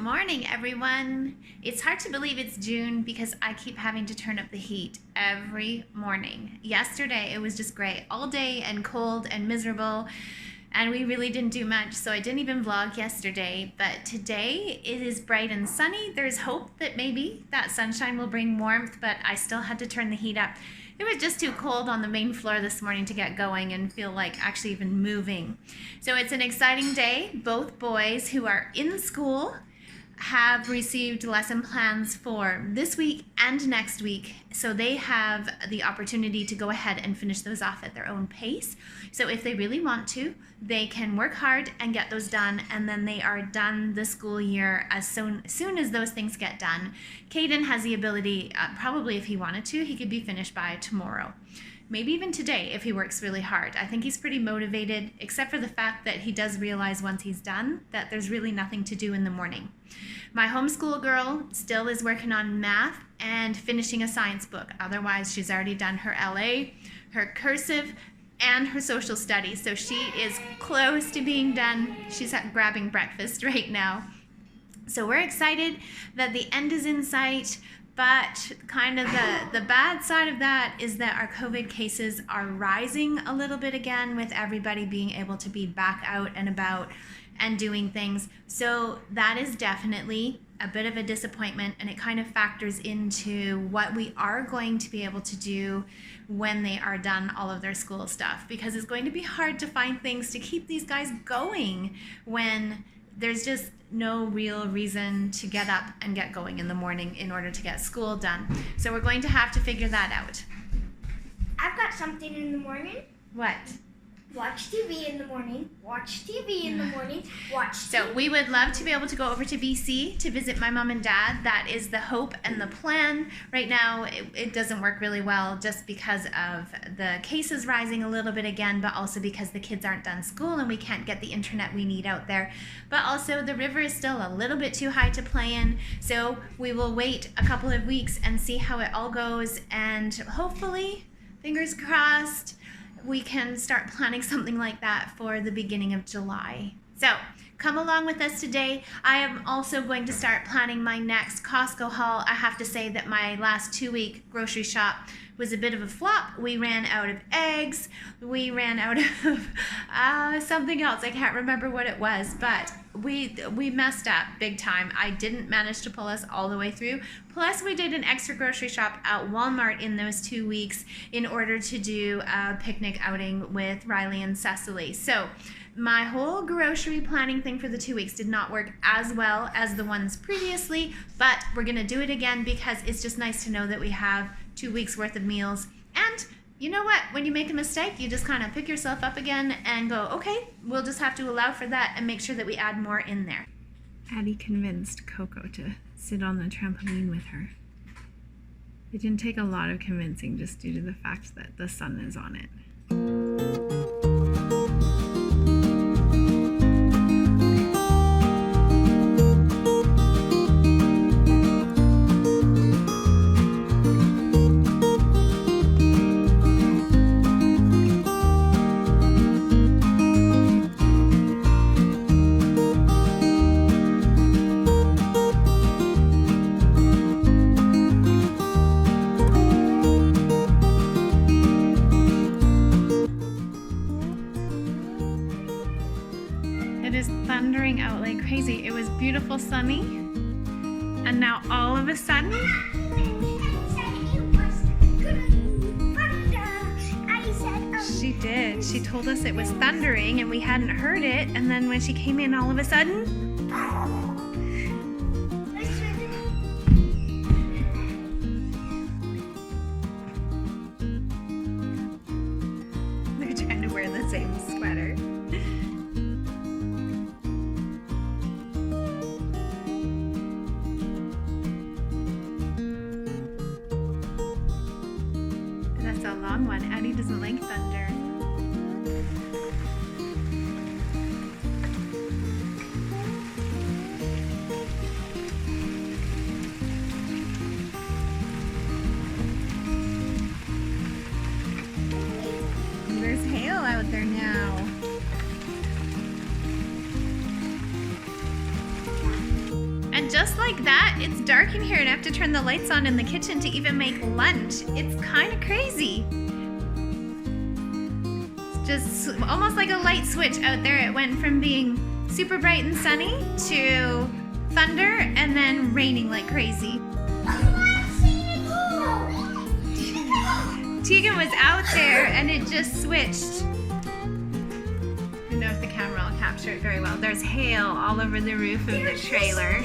morning, everyone. It's hard to believe it's June because I keep having to turn up the heat every morning. Yesterday, it was just gray all day and cold and miserable, and we really didn't do much, so I didn't even vlog yesterday. But today, it is bright and sunny. There's hope that maybe that sunshine will bring warmth, but I still had to turn the heat up. It was just too cold on the main floor this morning to get going and feel like actually even moving. So it's an exciting day. Both boys who are in school have received lesson plans for this week and next week. So they have the opportunity to go ahead and finish those off at their own pace. So if they really want to, they can work hard and get those done, and then they are done the school year as soon as those things get done. Caden has the ability, probably if he wanted to, he could be finished by tomorrow. Maybe even today if he works really hard. I think he's pretty motivated, except for the fact that he does realize once he's done that there's really nothing to do in the morning. My homeschool girl still is working on math and finishing a science book. Otherwise, she's already done her LA, her cursive, and her social studies. So she is close to being done. She's grabbing breakfast right now. So we're excited that the end is in sight. But kind of the bad side of that is that our COVID cases are rising a little bit again, with everybody being able to be back out and about and doing things. So that is definitely a bit of a disappointment, and it kind of factors into what we are going to be able to do when they are done all of their school stuff, because it's going to be hard to find things to keep these guys going when there's just no real reason to get up and get going in the morning in order to get school done. So we're going to have to figure that out. I've got something in the morning. What? Watch TV in the morning. Watch TV in the morning. Watch TV. So we would love to be able to go over to BC to visit my mom and dad. That is the hope and the plan. Right now, it doesn't work really well just because of the cases rising a little bit again, but also because the kids aren't done school and we can't get the internet we need out there. But also the river is still a little bit too high to play in. So we will wait a couple of weeks and see how it all goes. And hopefully, fingers crossed, we can start planning something like that for the beginning of July. So come along with us today. I am also going to start planning my next Costco haul. I have to say that my last 2-week grocery shop was a bit of a flop. We ran out of eggs. We ran out of something else. I can't remember what it was, but we messed up big time. I didn't manage to pull us all the way through. Plus, we did an extra grocery shop at Walmart in those 2 weeks in order to do a picnic outing with Riley and Cecily. So my whole grocery planning thing for the 2 weeks did not work as well as the ones previously, but we're gonna do it again because it's just nice to know that we have 2 weeks worth of meals. And you know what? When you make a mistake, you just kind of pick yourself up again and go, okay, we'll just have to allow for that and make sure that we add more in there. Addie convinced Coco to sit on the trampoline with her. It didn't take a lot of convincing, just due to the fact that the sun is on it. Thundering out like crazy. It was beautiful, sunny, and now all of a sudden she did. She told us it was thundering and we hadn't heard it, and then when she came in, all of a sudden they're trying to wear the same sweater. A long one. Addie doesn't like thunder. There's hail out there now. And just like that, it's dark in here and I have to turn the lights on in the kitchen to even make lunch. It's kind of crazy. It's just almost like a light switch out there. It went from being super bright and sunny to thunder and then raining like crazy. Teagan was out there and it just switched. I don't know if the camera will capture it very well. There's hail all over the roof of the trailer.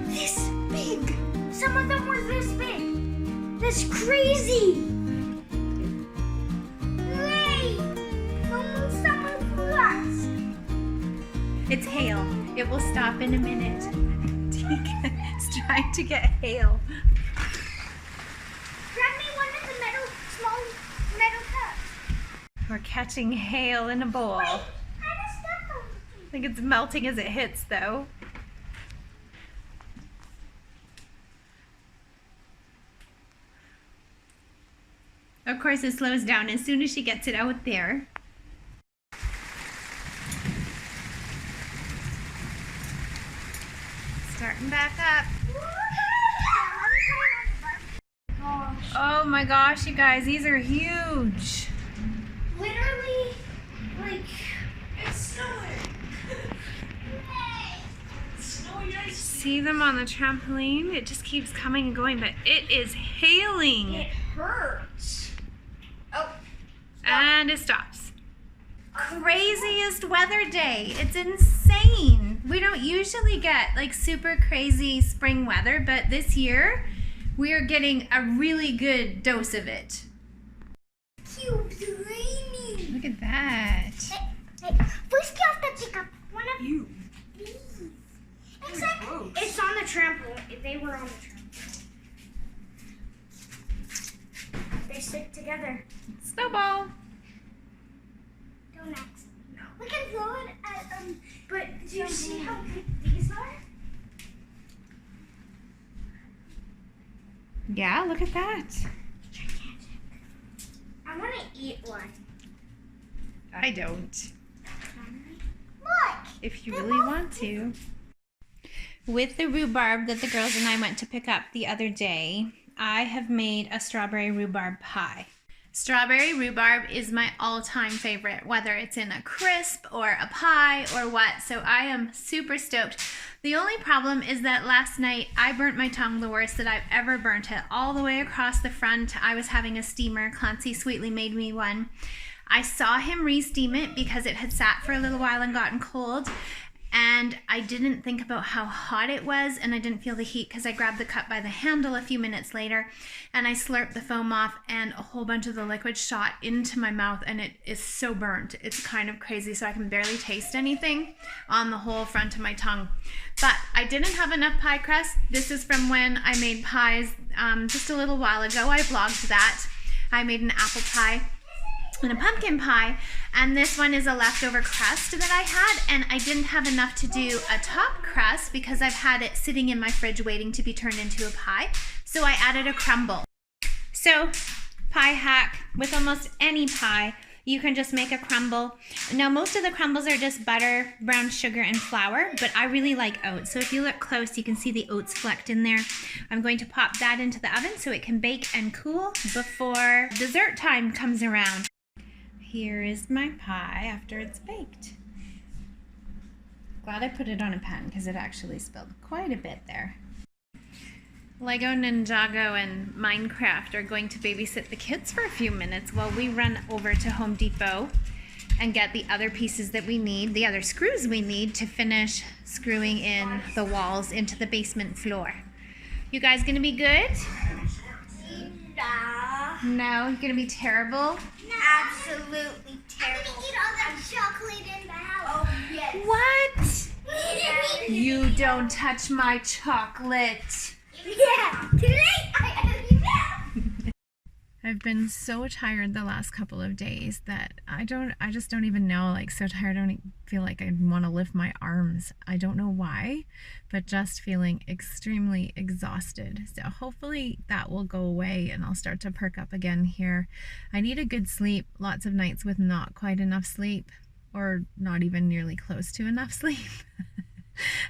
This big. Some of them were this big. That's crazy. Wait. Someone floods. It's hail. It will stop in a minute. Teagan's trying to get hail. Grab me one of the small metal cups. We're catching hail in a bowl. Wait, I just stepped on it. I think it's melting as it hits though. Of course it slows down as soon as she gets it out there. Starting back up. Oh my gosh, you guys, these are huge. Literally, like, It's snowing. It's snowing ice. See them on the trampoline? It just keeps coming and going, but it is hailing. it hurts. Oh, And it stops. Craziest weather day. It's insane. We don't usually get like super crazy spring weather, but this year we are getting a really good dose of it. cubes raining. Look at that. Hey, first you have to pick up one of You. these. They're gross. It's on the trampoline. They were on the trampoline. They stick together. Snowball. Donuts. We can throw it at But do you see how big these are? Yeah, look at that. Gigantic. I want to eat one. I don't. Look. If you really want to. With the rhubarb that the girls and I went to pick up the other day, I have made a strawberry rhubarb pie. Strawberry rhubarb is my all-time favorite, whether it's in a crisp or a pie or what, so I am super stoked. The only problem is that last night I burnt my tongue the worst that I've ever burnt it. All the way across the front, I was having a steamer. Clancy sweetly made me one. I saw him re-steam it because it had sat for a little while and gotten cold. And I didn't think about how hot it was, and I didn't feel the heat because I grabbed the cup by the handle a few minutes later and I slurped the foam off and a whole bunch of the liquid shot into my mouth, and it is so burnt. It's kind of crazy, so I can barely taste anything on the whole front of my tongue. But I didn't have enough pie crust. This is from when I made pies just a little while ago. I vlogged that. I made an apple pie and a pumpkin pie, and this one is a leftover crust that I had, and I didn't have enough to do a top crust because I've had it sitting in my fridge waiting to be turned into a pie, so I added a crumble. So pie hack, with almost any pie you can just make a crumble. Now most of the crumbles are just butter, brown sugar, and flour, but I really like oats, so if you look close you can see the oats flecked in there. I'm going to pop that into the oven so it can bake and cool before dessert time comes around. Here is my pie after it's baked. Glad I put it on a pan because it actually spilled quite a bit there. Lego Ninjago and Minecraft are going to babysit the kids for a few minutes while we run over to Home Depot and get the other pieces that we need, the other screws we need to finish screwing in the walls into the basement floor. You guys gonna be good? No, you're gonna be terrible? Absolutely terrible. I'm gonna eat all that chocolate in the house. Oh, yes. What? You don't touch my chocolate. Yeah. Too late. I've been so tired the last couple of days that I just don't even know, like so tired I don't feel like I want to lift my arms. I don't know why, but just feeling extremely exhausted. So hopefully that will go away and I'll start to perk up again here. I need a good sleep, lots of nights with not quite enough sleep or not even nearly close to enough sleep.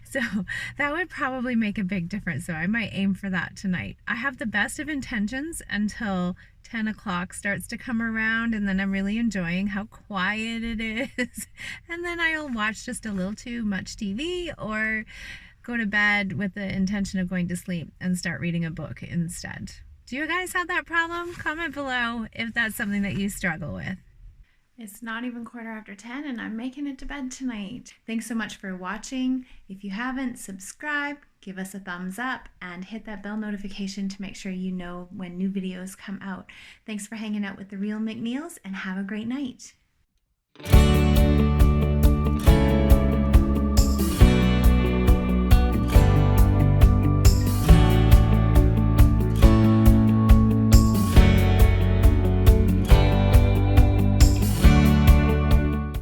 So that would probably make a big difference. So I might aim for that tonight. I have the best of intentions until 10 o'clock starts to come around, and then I'm really enjoying how quiet it is. And then I'll watch just a little too much TV or go to bed with the intention of going to sleep and start reading a book instead. Do you guys have that problem? Comment below if that's something that you struggle with. It's not even 10:15 and I'm making it to bed tonight. Thanks so much for watching. If you haven't, subscribe, give us a thumbs up, and hit that bell notification to make sure you know when new videos come out. Thanks for hanging out with the Real McNeils, and have a great night.